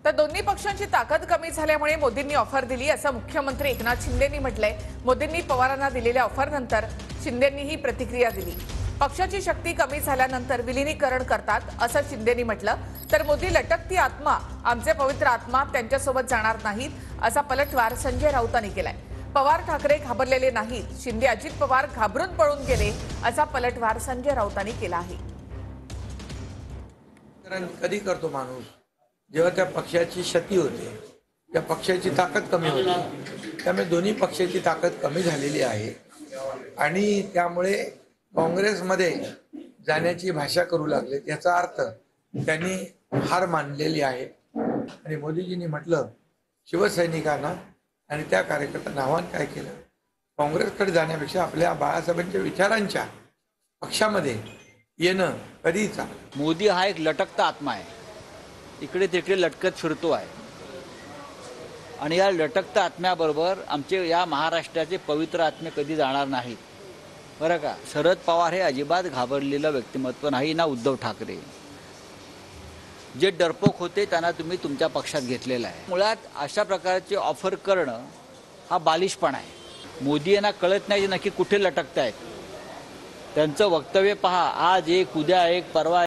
तर दोन्ही पक्षांची ताकद कमी झाल्यामुळे मोदींनी ऑफर दिली असं मुख्यमंत्री एकनाथ शिंदेंनी म्हटलंय। मोदींनी पवारांना दिलेल्या ऑफरनंतर शिंदेंनी ही प्रतिक्रिया दिली। पक्षाची शक्ती कमी झाल्यानंतर विलीनीकरण करतात असं शिंदेंनी म्हटलं। तर मोदी लटकती आत्मा, आमचे पवित्र आत्मा त्यांच्यासोबत जाणार नाहीत असा पलटवार संजय राऊतांनी केलाय। पवार ठाकरे घाबरलेले नाहीत, शिंदे अजित पवार घाबरून पळून गेले असा पलटवार संजय राऊतांनी केला आहे। कधी करतो माणूस जेव्हा त्या पक्षाची क्षती होते, त्या पक्षाची ताकद कमी होते। त्यामुळे दोन्ही पक्षाची ताकद कमी झालेली आहे आणि त्यामुळे काँग्रेसमध्ये जाण्याची भाषा करू लागले। याचा अर्थ त्यांनी हार मानलेली आहे आणि मोदीजींनी म्हटलं शिवसैनिकांना आणि त्या कार्यकर्त्यांना आव्हान काय केलं, काँग्रेसकडे जाण्यापेक्षा आपल्या बाळासाहेबांच्या विचारांच्या पक्षामध्ये येणं कधी चांगलं। मोदी हा एक लटकता आत्मा आहे, इकडे तिकडे लटकत फिरतो आहे आणि या लटकता आत्म्याबरोबर आमचे या महाराष्ट्राचे पवित्र आत्मे कधी जाणार नाहीत बरं का। शरद पवार हे अजिबात घाबरलेलं व्यक्तिमत्व नाही ना उद्धव ठाकरे। जे डरपोक होते त्यांना तुम्ही तुमच्या पक्षात घेतलेलं आहे। मुळात अशा प्रकारचे ऑफर करणं हा बालिशपणा आहे। मोदी यांना कळत नाही नक्की कुठे लटकतायत। त्यांचं वक्तव्य पहा, आज एक उद्या एक परवा